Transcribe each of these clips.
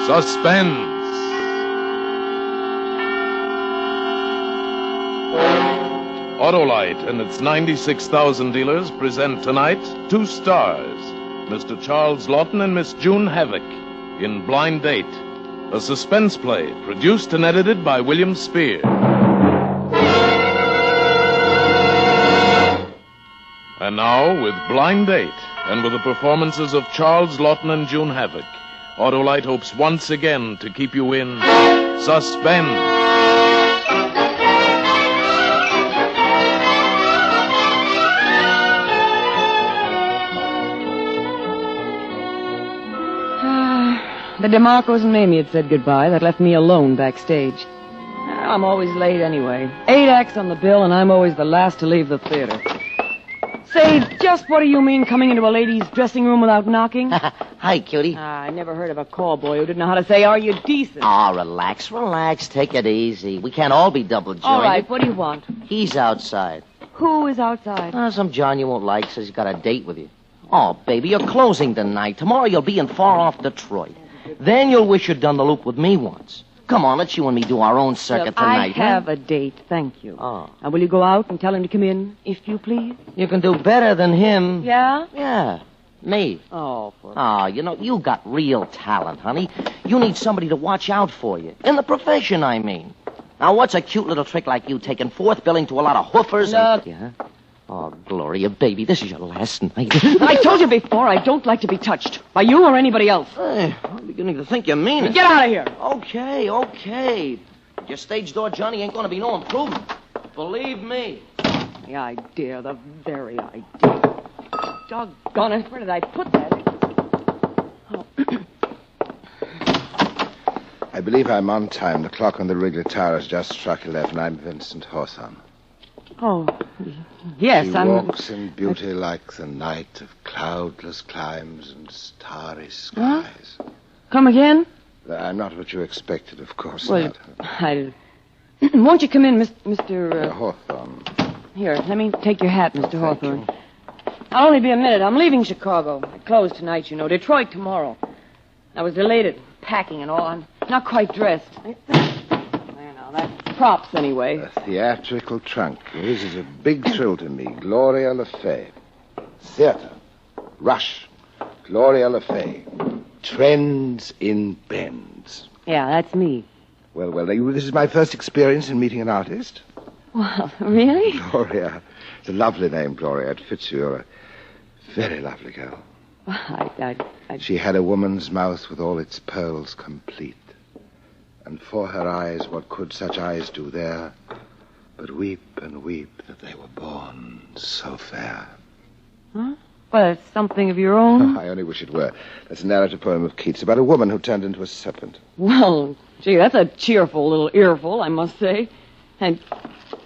Suspense. Autolite and its 96,000 dealers present tonight two stars, Mr. Charles Lawton and Miss June Havoc, in Blind Date, a suspense play produced and edited by William Spear. And now, with Blind Date, and with the performances of Charles Lawton and June Havoc, Autolite hopes once again to keep you in suspense. The DeMarcos and Mamie had said goodbye. That left me alone backstage. I'm always late anyway. 8 acts on the bill, and I'm always the last to leave the theater. Say, just what do you mean coming into a lady's dressing room without knocking? Hi, cutie. I never heard of a call boy who didn't know how to say, are you decent? Oh, relax. Take it easy. We can't all be double-jointed. All right, what do you want? He's outside. Who is outside? Some John you won't like says he's got a date with you. Oh, baby, you're closing tonight. Tomorrow you'll be in far-off Detroit. Then you'll wish you'd done the loop with me once. Come on, let's you and me do our own circuit tonight. I have a date, thank you. Oh. Now, will you go out and tell him to come in, if you please? You can do better than him. Yeah? Yeah, me. Oh, you got real talent, honey. You need somebody to watch out for you. In the profession, I mean. Now, what's a cute little trick like you taking fourth billing to a lot of hoofers? Look. Yeah? Oh, Gloria, baby, this is your last night. I told you before, I don't like to be touched. By you or anybody else. I'm beginning to think you mean it. Get out of here. Okay. Your stage door Johnny ain't going to be no improvement. Believe me. The idea, the very idea. Doggone it, where did I put that? Oh. I believe I'm on time. The clock on the Wrigley Tower has just struck 11. I'm Vincent Hawthorne. Oh, yes, She walks in beauty like the night of cloudless climes and starry skies. Huh? Come again? I'm not what you expected, of course Well, not. Won't you come in, Mr. Hawthorne. Here, let me take your hat, Mr. Hawthorne. I'll only be a minute. I'm leaving Chicago. I close tonight, you know. Detroit tomorrow. I was delayed at packing and all. I'm not quite dressed. That's props, anyway. A theatrical trunk. This is a big thrill to me. Gloria Le Fay. Theater. Rush. Gloria Le Fay. Trends in bends. Yeah, that's me. Well, this is my first experience in meeting an artist. Well, really? Gloria. It's a lovely name, Gloria. It fits you. You're a very lovely girl. Well, She had a woman's mouth with all its pearls complete. And for her eyes, what could such eyes do there but weep and weep that they were born so fair? Huh? Well, it's something of your own. I only wish it were. That's a narrative poem of Keats about a woman who turned into a serpent. Well, gee, that's a cheerful little earful, I must say. And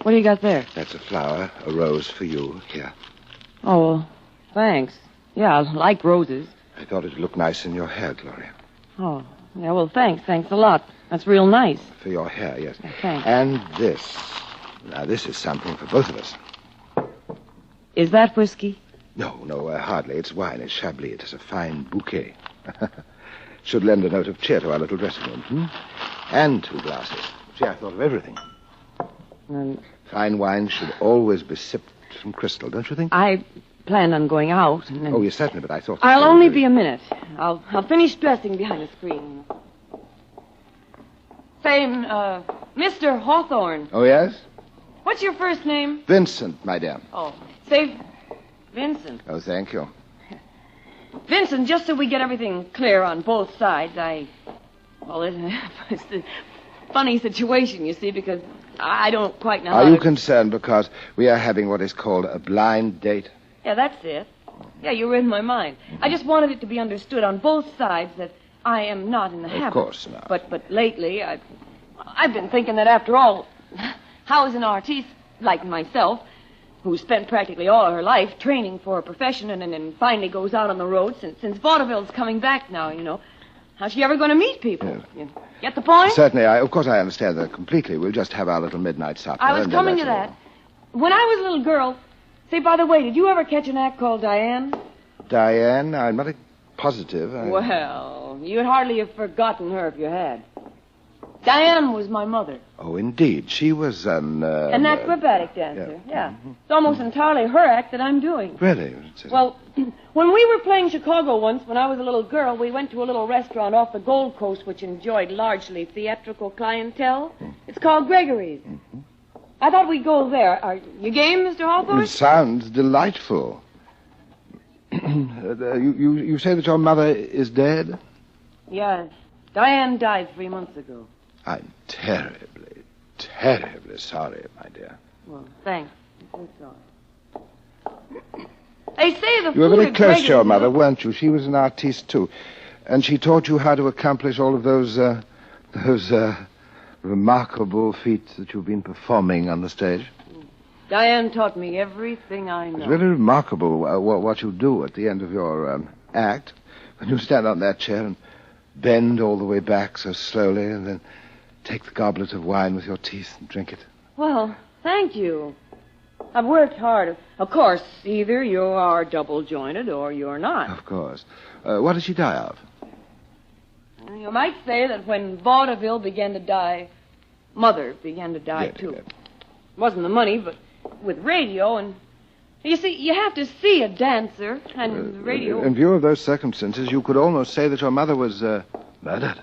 what do you got there? That's a flower, a rose for you. Here. Oh, well, thanks. Yeah, I like roses. I thought it'd look nice in your hair, Gloria. Oh, yeah, well, thanks a lot. That's real nice. For your hair, yes. Thanks. And this. Now, this is something for both of us. Is that whiskey? No, hardly. It's wine. It's Chablis. It is a fine bouquet. Should lend a note of cheer to our little dressing room. And 2 glasses. See, I thought of everything. Fine wine should always be sipped from crystal, don't you think? I planned on going out. And then... Oh, yes, certainly, but I thought... I'll only be a minute. I'll finish dressing behind the screen. Say, Mr. Hawthorne. Oh, yes? What's your first name? Vincent, my dear. Oh, say Vincent. Oh, thank you. Vincent, just so we get everything clear on both sides, it's a funny situation, you see, because I don't quite know Are you concerned because we are having what is called a blind date? Yeah, that's it. Yeah, you read my mind. I just wanted it to be understood on both sides that I am not in the habit. Of course not. But lately, I've been thinking that after all, how is an artiste like myself, who spent practically all of her life training for a profession and then finally goes out on the road since vaudeville's coming back now, you know, how's she ever going to meet people? Yes. You get the point? Certainly. Of course, I understand that completely. We'll just have our little midnight supper. I was coming to that. When I was a little girl, say, by the way, did you ever catch an act called Diane? Diane? I'm not positive. Well, you'd hardly have forgotten her if you had. Diane was my mother. Oh, indeed. She was an acrobatic dancer, yeah. It's almost entirely her act that I'm doing. Really? Well, when we were playing Chicago once, when I was a little girl, we went to a little restaurant off the Gold Coast which enjoyed largely theatrical clientele. It's called Gregory's. I thought we'd go there. Are you game, Mr. Hawthorne? It sounds delightful. You say that your mother is dead? Yes. Diane died 3 months ago. I'm terribly, terribly sorry, my dear. Well, thanks. I'm sorry. They say the You were food very at close to your Gregory's- mother, weren't you? She was an artiste, too. And she taught you how to accomplish all of those remarkable feats that you've been performing on the stage. Diane taught me everything I know. It's really remarkable what you do at the end of your act. When you stand on that chair and bend all the way back so slowly and then take the goblet of wine with your teeth and drink it. Well, thank you. I've worked hard. Of course, either you are double-jointed or you're not. Of course. What did she die of? You might say that when vaudeville began to die, Mother began to die, too. Yeah. It wasn't the money, but with radio and... You see, you have to see a dancer, and the radio... In view of those circumstances, you could almost say that your mother was murdered.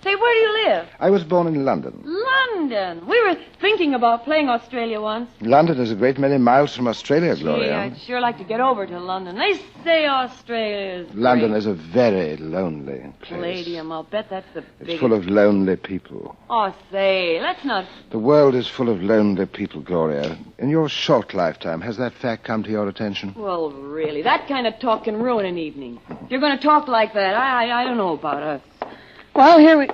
Say, where do you live? I was born in London. London. We were thinking about playing Australia once. London is a great many miles from Australia, Gee, Gloria. I'd sure like to get over to London. They say Australia is London great. is a very lonely place. Palladium, I'll bet that's the It's biggest... full of lonely people. Oh, say, let's not... The world is full of lonely people, Gloria. In your short lifetime, has that fact come to your attention? Well, really, that kind of talk can ruin an evening. If you're going to talk like that, I don't know about us. Well, here we...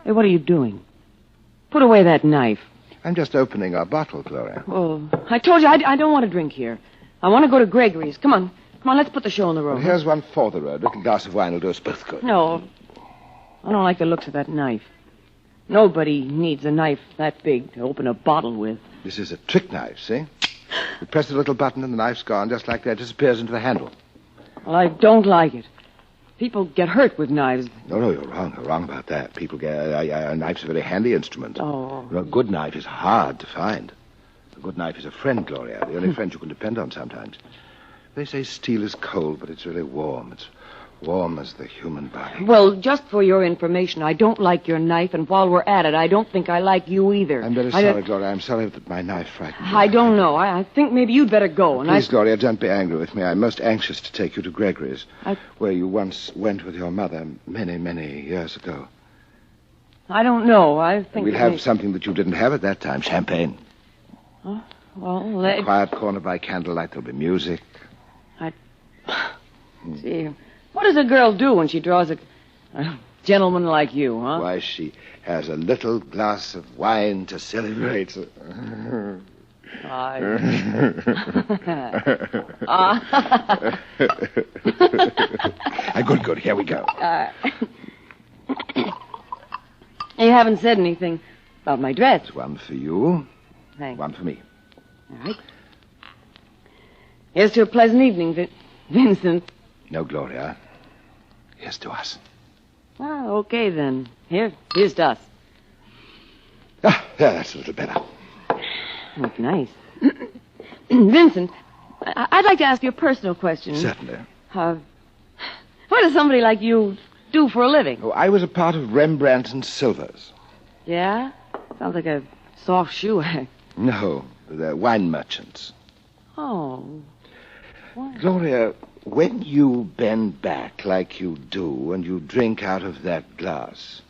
Hey, what are you doing? Put away that knife. I'm just opening our bottle, Gloria. Oh, I told you I don't want to drink here. I want to go to Gregory's. Come on, let's put the show on the road. Well, here's one for the road. A little glass of wine will do us both good. No, I don't like the looks of that knife. Nobody needs a knife that big to open a bottle with. This is a trick knife, see? You press the little button and the knife's gone, just like that. It disappears into the handle. Well, I don't like it. People get hurt with knives. No, you're wrong. You're wrong about that. People get... a knife's a very handy instrument. Oh. A good knife is hard to find. A good knife is a friend, Gloria. The only friend you can depend on sometimes. They say steel is cold, but it's really warm. It's warm as the human body. Well, just for your information, I don't like your knife, and while we're at it, I don't think I like you either. I'm very sorry, Gloria. I'm sorry that my knife frightened you. I don't know. I think maybe you'd better go. And Please, Gloria, don't be angry with me. I'm most anxious to take you to Gregory's, where you once went with your mother many, many years ago. I don't know. I think... We'll have something that you didn't have at that time, champagne. Oh, well, A quiet corner by candlelight. There'll be music. See, what does a girl do when she draws a gentleman like you, huh? Why, she has a little glass of wine to celebrate. Good. Here we go. You haven't said anything about my dress. It's one for you. Thanks. One for me. All right. Here's to a pleasant evening, Vincent. No, Gloria. Here's to us. Well, okay, then. Here's to us. Ah, yeah, that's a little better. That's nice. Vincent, I'd like to ask you a personal question. Certainly. What does somebody like you do for a living? Oh, I was a part of Rembrandt and Silver's. Yeah? Sounds like a soft shoe act. No, they're wine merchants. Oh. What? Gloria, when you bend back like you do and you drink out of that glass,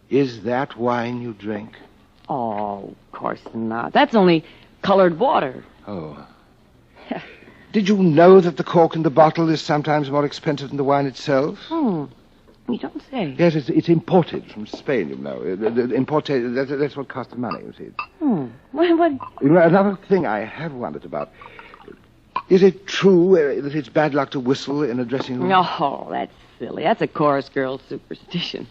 is that wine you drink? Oh, of course not. That's only colored water. Oh. Did you know that the cork in the bottle is sometimes more expensive than the wine itself? Oh, you don't say. Yes, it's imported from Spain, you know. Imported, that's what costs the money, you see. What? You know, another thing I have wondered about. Is it true that it's bad luck to whistle in a dressing room? No, that's silly. That's a chorus girl superstition.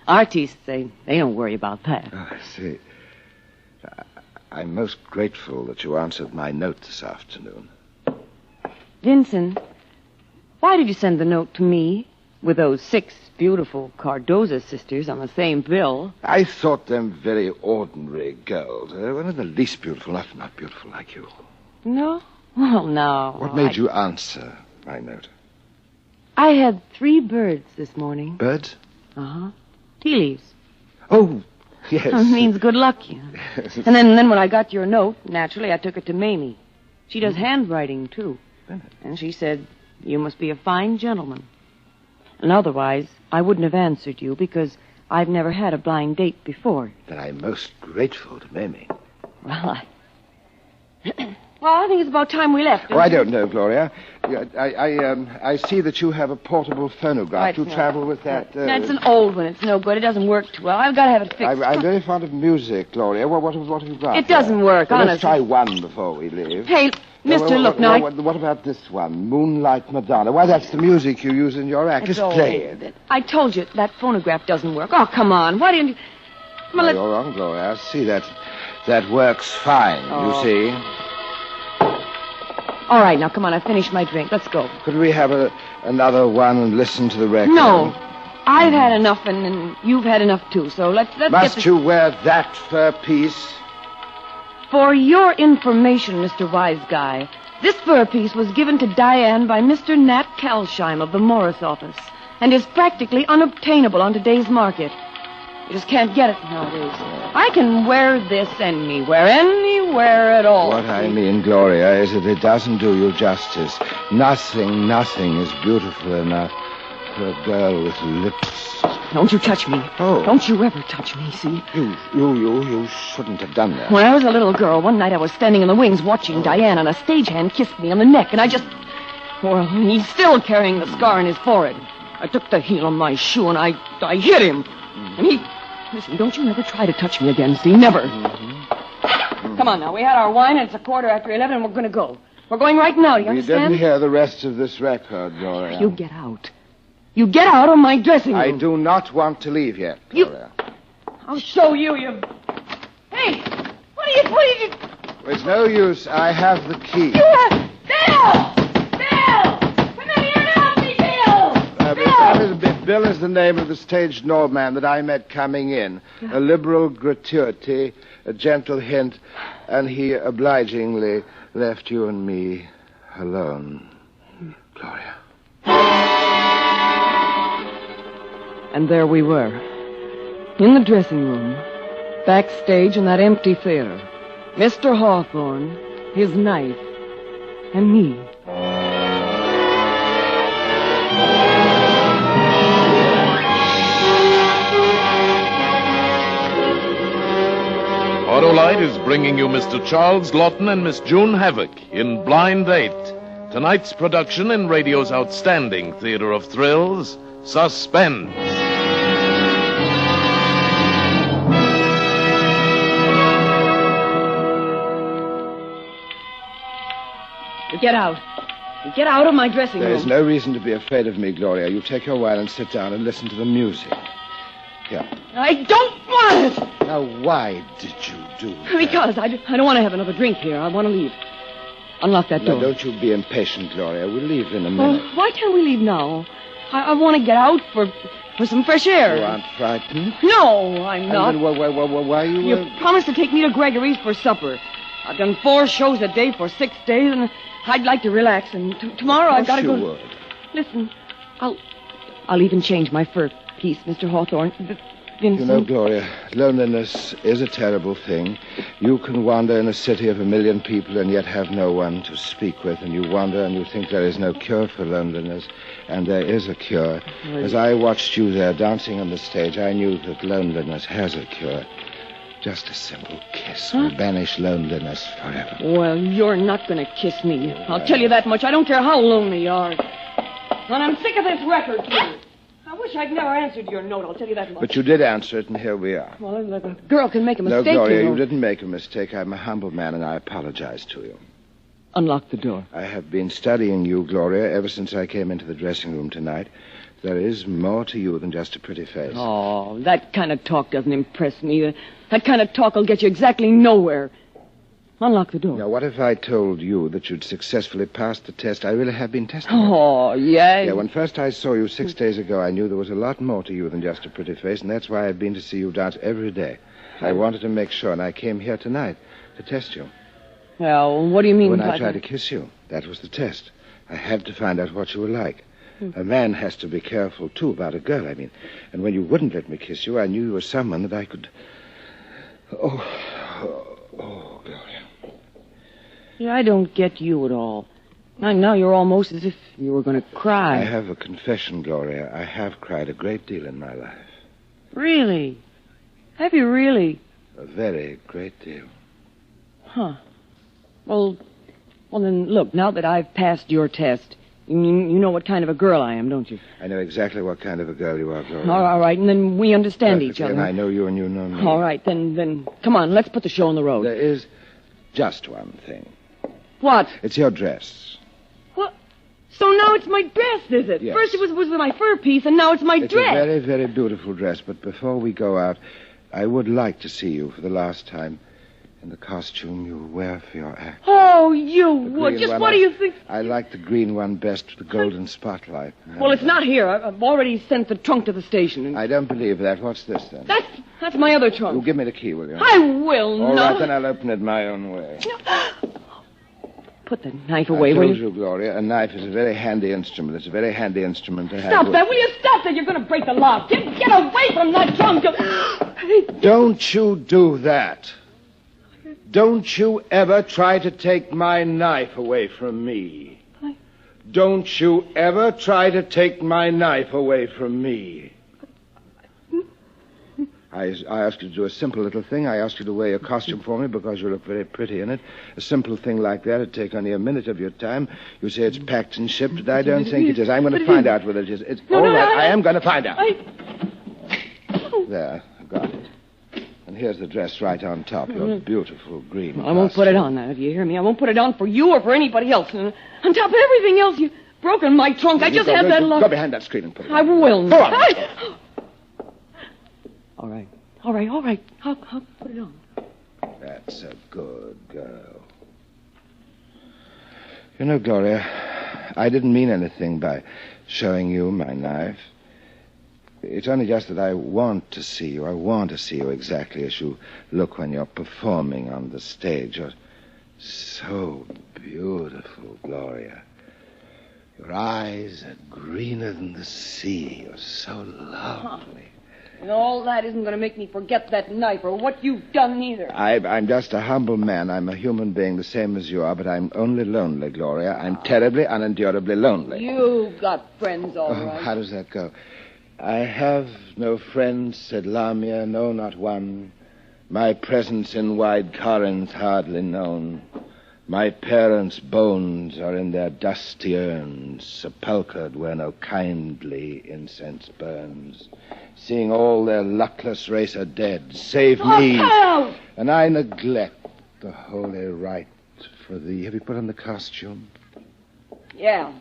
Artists, they don't worry about that. Oh, I see. I'm most grateful that you answered my note this afternoon. Vincent, why did you send the note to me with those 6 beautiful Cardoza sisters on the same bill? I thought them very ordinary girls. They weren't the least beautiful, not beautiful like you. No? Well, no. What made you answer my note? I had 3 birds this morning. Birds? Uh-huh. Tea leaves. Oh, yes. It means good luck, you know. And then when I got your note, naturally, I took it to Mamie. She does handwriting, too. And she said, you must be a fine gentleman. And otherwise, I wouldn't have answered you because I've never had a blind date before. Then I'm most grateful to Mamie. Well, I think it's about time we left. I don't know, Gloria. I see that you have a portable phonograph. Right, You sir. travel with that. It's an old one. It's no good. It doesn't work too well. I've got to have it fixed. I'm very fond of music, Gloria. What have you got? It doesn't work, Well, honestly. let's try one before we leave. Hey, mister, look now. What about this one? Moonlight Madonna. Why, that's the music you use in your act. It's Just play old. it. I told you that phonograph doesn't work. Oh, come on. Why didn't you... Well, You're wrong, Gloria. I see that. That works fine, you see. All right, now, come on. I finished my drink. Let's go. Could we have another one and listen to the record? No. I've had enough, and you've had enough, too. So let's get Must this... you wear that fur piece? For your information, Mr. Wise Guy, this fur piece was given to Diane by Mr. Nat Kalsheim of the Morris office and is practically unobtainable on today's market. You just can't get it nowadays. I can wear this anywhere at all. What I mean, Gloria, is that it doesn't do you justice. Nothing is beautiful enough for a girl with lips. Don't you touch me. Oh. Don't you ever touch me, see? You shouldn't have done that. When I was a little girl, one night I was standing in the wings watching Diane, and a stagehand kissed me on the neck, and I just... Well, he's still carrying the scar on his forehead. I took the heel of my shoe, and I hit him. And he... Listen, don't you ever try to touch me again, see? Never. Come on now. We had our wine, and it's 11:15, and we're going to go. We're going right now, you We understand? didn't hear the rest of this record, Gloria. You get out. You get out of my dressing room. I do not want to leave yet, Gloria. I'll show you, Hey! What are you... It's no use. I have the key. Bill! Bill! Come in here and help me, Bill! Bill is the name of the stage doorman that I met coming in. A liberal gratuity, a gentle hint, and he obligingly left you and me alone. Gloria. And there we were, in the dressing room, backstage in that empty theater. Mr. Hawthorne, his knife, and me. Autolite is bringing you Mr. Charles Lawton and Miss June Havoc in Blind Date, tonight's production in radio's outstanding theater of thrills, Suspense. Get out. Get out of my dressing room. There is no reason to be afraid of me, Gloria. You take your wine and sit down and listen to the music. Here. I don't want it! Now, why did you do that? Because I don't want to have another drink here. I want to leave. Unlock that door. Now, don't you be impatient, Gloria. We'll leave in a minute. Why can't we leave now? I want to get out for some fresh air. You aren't frightened? No, I'm not. And then why you... You promised to take me to Gregory's for supper. I've done 4 shows a day for 6 days, and I'd like to relax. And tomorrow I've got to go... You would. Listen, I'll even change my fur piece, Mr. Hawthorne. Vincent. You know, Gloria, loneliness is a terrible thing. You can wander in a city of 1 million people and yet have no one to speak with, and you wander and you think there is no cure for loneliness, and there is a cure. As I watched you there dancing on the stage, I knew that loneliness has a cure. Just a simple kiss will banish loneliness forever. Well, you're not going to kiss me. I'll tell you that much. I don't care how lonely you are. And I'm sick of this record, too. I wish I'd never answered your note, I'll tell you that much. But you did answer it, and here we are. Well, a girl can make a mistake, No, Gloria, you know. you didn't make a mistake. I'm a humble man, and I apologize to you. Unlock the door. I have been studying you, Gloria, ever since I came into the dressing room tonight. There is more to you than just a pretty face. Oh, that kind of talk doesn't impress me. That kind of talk will get you exactly nowhere. Unlock the door. Now, what if I told you that you'd successfully passed the test? I really have been testing. Oh, yeah? Yeah, when first I saw you 6 days ago, I knew there was a lot more to you than just a pretty face, and that's why I've been to see you dance every day. I wanted to make sure, and I came here tonight to test you. Well, what do you mean When by I tried that? to kiss you, that was the test. I had to find out what you were like. A man has to be careful, too, about a girl, I mean. And when you wouldn't let me kiss you, I knew you were someone that I could... Oh, Gloria. Yeah, I don't get you at all. Now you're almost as if you were going to cry. I have a confession, Gloria. I have cried a great deal in my life. Really? Have you really? A very great deal. Huh. Well, then, look, now that I've passed your test, you know what kind of a girl I am, don't you? I know exactly what kind of a girl you are, Gloria. All right, and then we understand each other. And I know you and you know me. All right, then, come on, let's put the show on the road. There is just one thing. What? It's your dress. What? So now it's my dress, is it? Yes. First it was with my fur piece, and now it's my It's dress. a very, very beautiful dress, but before we go out, I would like to see you for the last time in the costume you wear for your act. Oh, you The would. green Just one, what do you think? I like the green one best with the golden spotlight. Well, it's not here. I've already sent the trunk to the station. And I don't believe that. What's this, then? That's my other trunk. You give me the key, will you? I will All not. right, then I'll open it my own way. Put the knife away, I will told you? you, Gloria, a knife is a very handy instrument. It's a very handy instrument to have. Stop that. Will you stop that? You're going to break the lock. Get away from that trunk. Don't you do that. Don't you ever try to take my knife away from me. Don't you ever try to take my knife away from me. I asked you to do a simple little thing. I asked you to wear your costume for me because you look very pretty in it. A simple thing like that would take only a minute of your time. You say it's packed and shipped, but I don't think it is. I'm going to find out whether it is. It's all right. I am going to find out. There, I got it. And here's the dress right on top. Your beautiful green. I won't put it on now, do you hear me? I won't put it on for you or for anybody else. And on top of everything else, you've broken my trunk. I just have that lock. Go behind that screen and put it on. I will Go not. on. All right. I'll put it on. That's a good girl. You know, Gloria, I didn't mean anything by showing you my knife. It's only just that I want to see you. I want to see you exactly as you look when you're performing on the stage. You're so beautiful, Gloria. Your eyes are greener than the sea. You're so lovely. And all that isn't going to make me forget that knife or what you've done either. I'm just a humble man. I'm a human being the same as you are, but I'm only lonely, Gloria. I'm terribly, unendurably lonely. You've got friends, all Oh, right. how does that go? I have no friends, said Lamia, no, not one. My presence in wide Corinth hardly known. My parents' bones are in their dusty urns, sepulchred where no kindly incense burns. Seeing all their luckless race are dead, save me. Oh, And I neglect the holy rite for thee. Have you put on the costume? yeah.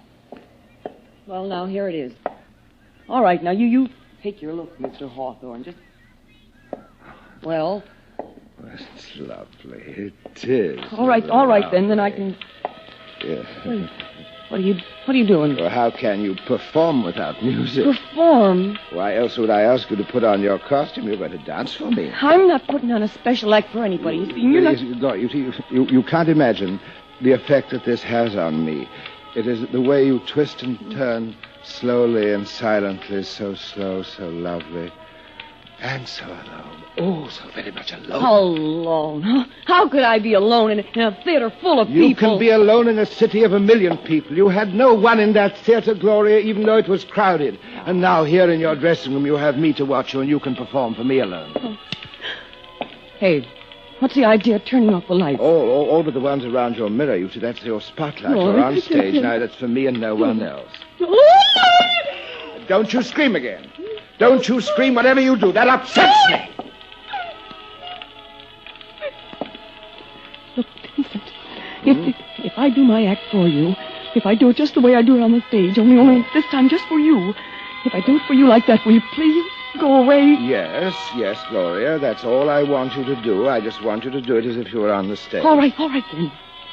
Well, now, here it is. All right, now, you take your look, Mr. Hawthorne. Just... Well... It's lovely. It is. All right, then I can... Yeah. What are you doing? Well, how can you perform without music? Perform? Why else would I ask you to put on your costume? You're going to dance for me. I'm not putting on a special act for anybody. You see, you're not... No, you can't imagine the effect that this has on me. It is the way you twist and turn slowly and silently, so slow, so lovely. And so alone. Oh, so very much alone. Alone? Huh? How could I be alone in a theater full of people? You can be alone in a city of 1 million people. You had no one in that theater, Gloria, even though it was crowded. And now here in your dressing room, you have me to watch you, and you can perform for me alone. Oh. Hey, what's the idea of turning off the lights? All but the ones around your mirror. You see, that's your spotlight. Oh. You're on stage now. That's for me and no one else. Don't you scream again. Don't you scream, whatever you do. That upsets me. Look, Vincent, if I do my act for you, if I do it just the way I do it on the stage, only this time just for you, if I do it for you like that, will you please go away. Yes, Gloria. That's all I want you to do. I just want you to do it as if you were on the stage. All right then.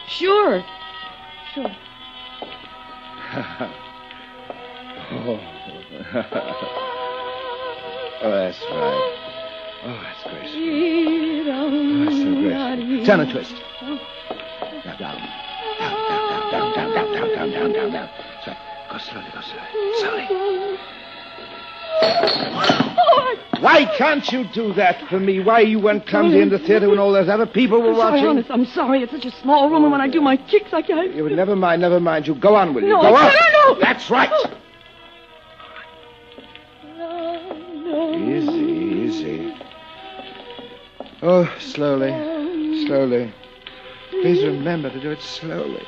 Sure. Oh. Oh, that's right. Oh, that's graceful. Oh, that's so graceful. Turn and twist. Now, down. Down. That's right. Go slowly. Why can't you do that for me? Why you went clumsy in the theater when all those other people were watching? Honest, I'm sorry. It's such a small room, and when I do my kicks, I can't... Never mind. You go on, will you? No, Go on. No. That's right. Easy. Oh, slowly. Please remember to do it slowly.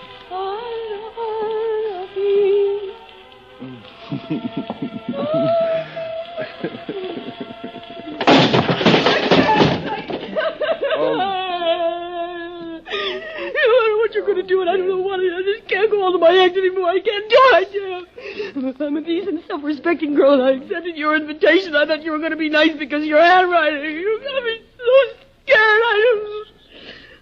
What you're going to do, and I don't know what. I just can't go on to my eggs anymore. I can't do it. I'm a decent, self-respecting girl, and I accepted your invitation. I thought you were going to be nice because of your handwriting. You're going to be so scared.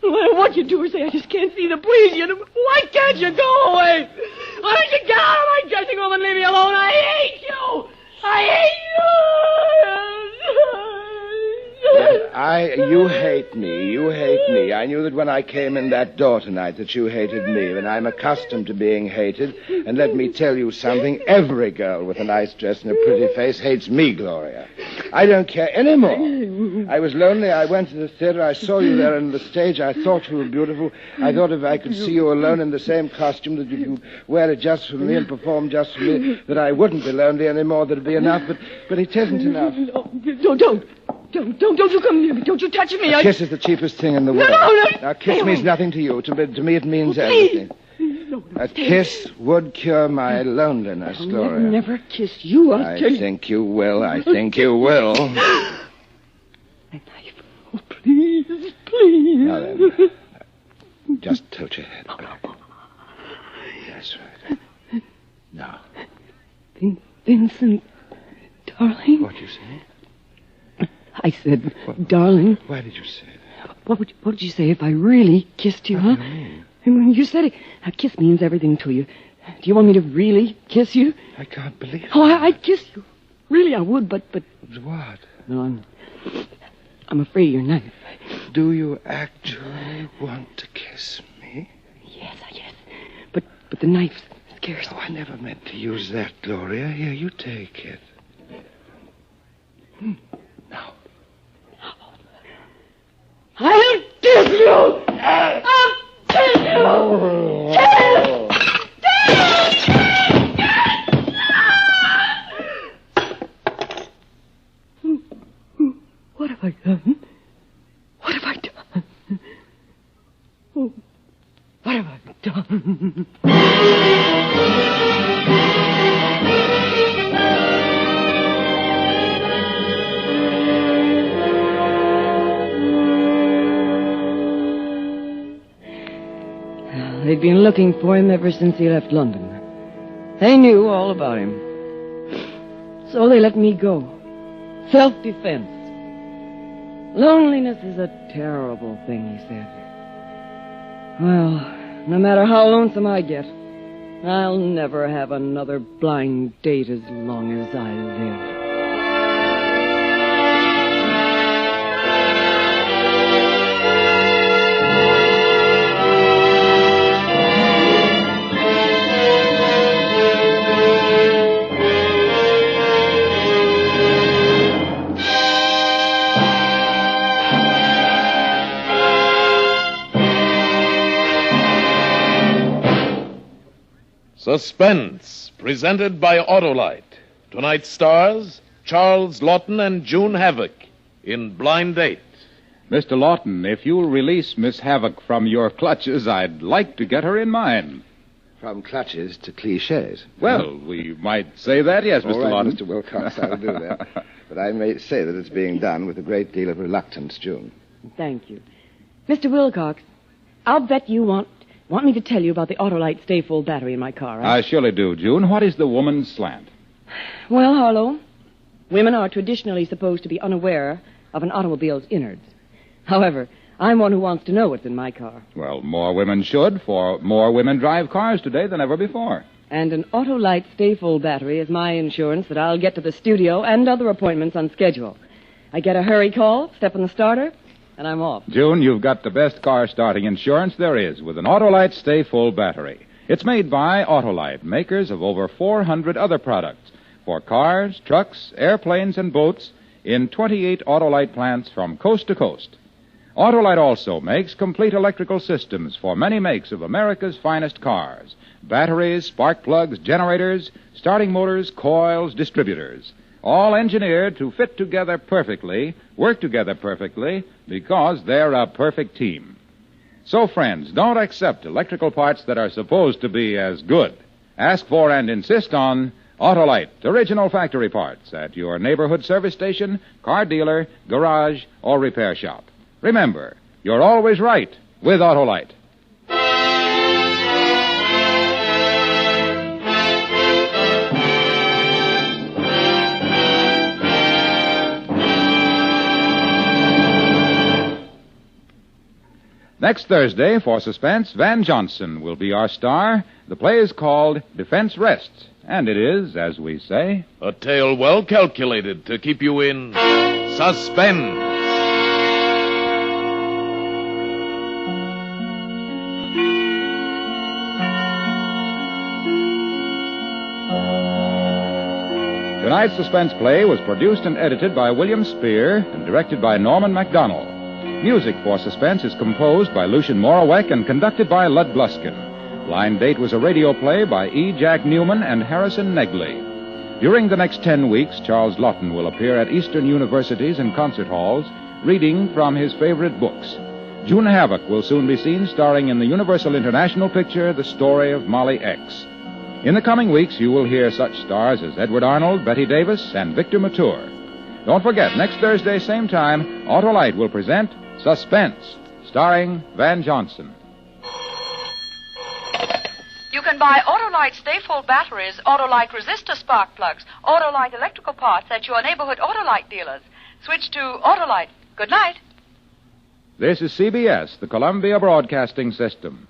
No matter what you do or say, I just can't see the please you. Why can't you go away? Why don't you get out of my dressing room and leave me alone? I hate you. You hate me. I knew that when I came in that door tonight that you hated me, and I'm accustomed to being hated. And let me tell you something, every girl with a nice dress and a pretty face hates me, Gloria. I don't care anymore. I was lonely. I went to the theater. I saw you there on the stage. I thought you were beautiful. I thought if I could see you alone in the same costume, that if you wear it just for me and perform just for me, that I wouldn't be lonely anymore. That'd be enough. But it isn't enough. Don't you come near me. Don't you touch me. A kiss is the cheapest thing in the world. No. Now, kiss means nothing to you. To me, it means everything. A kiss would cure my loneliness, Gloria. I'll never kiss you, I think you will. Now, please. Now then, just tilt your head back. That's right. Now. Vincent, darling. What'd you say? I said, darling. Why did you say that? What would you say if I really kissed you, huh? What do you mean? When you said it, a kiss means everything to you. Do you want me to really kiss you? I can't believe it. Oh, I'd kiss you. Really, I would, but... What? No, I'm afraid you're not. Do you actually want to kiss me? Yes. But the knife scares me. Oh, I never meant to use that, Gloria. Here, you take it. Now. I'll kiss you! I'll kiss you! What have I done? What have I done? Oh, what have I done? They'd been looking for him ever since he left London. They knew all about him. So they let me go. Self-defense. Loneliness is a terrible thing, he said. Well, no matter how lonesome I get, I'll never have another blind date as long as I live. Suspense, presented by Autolite. Tonight's stars, Charles Lawton and June Havoc in Blind Date. Mr. Lawton, if you'll release Miss Havoc from your clutches, I'd like to get her in mine. From clutches to cliches. Well, we might say that, yes, Mr. All right, Lawton. Mr. Wilcox, I'll do that. But I may say that it's being done with a great deal of reluctance, June. Thank you. Mr. Wilcox, I'll bet you want me to tell you about the Autolite stay-full battery in my car, right? I surely do, June. What is the woman's slant? Well, Harlow, Women are traditionally supposed to be unaware of an automobile's innards. However, I'm one who wants to know what's in my car. Well, more women should, for more women drive cars today than ever before. And an Autolite stay-full battery is my insurance that I'll get to the studio and other appointments on schedule. I get a hurry call, step on the starter, and I'm off. June, you've got the best car starting insurance there is with an Autolite Stay Full battery. It's made by Autolite, makers of over 400 other products for cars, trucks, airplanes, and boats in 28 Autolite plants from coast to coast. Autolite also makes complete electrical systems for many makes of America's finest cars. Batteries, spark plugs, generators, starting motors, coils, distributors. All engineered to fit together perfectly, work together perfectly, because they're a perfect team. So, friends, don't accept electrical parts that are supposed to be as good. Ask for and insist on Autolite, original factory parts at your neighborhood service station, car dealer, garage, or repair shop. Remember, you're always right with Autolite. Next Thursday, for Suspense, Van Johnson will be our star. The play is called Defense Rests, and it is, as we say, a tale well calculated to keep you in suspense. Tonight's suspense play was produced and edited by William Spear and directed by Norman MacDonald. Music for Suspense is composed by Lucien Morawek and conducted by Lud Gluskin. Blind Date was a radio play by E. Jack Newman and Harrison Negley. During the next 10 weeks, Charles Lawton will appear at Eastern universities and concert halls, reading from his favorite books. June Havoc will soon be seen starring in the Universal International picture, The Story of Molly X. In the coming weeks, you will hear such stars as Edward Arnold, Betty Davis, and Victor Mature. Don't forget, next Thursday, same time, Autolite will present Suspense, starring Van Johnson. You can buy Autolite Stay-Full batteries, Autolite resistor spark plugs, Autolite electrical parts at your neighborhood Autolite dealers. Switch to Autolite. Good night. This is CBS, the Columbia Broadcasting System.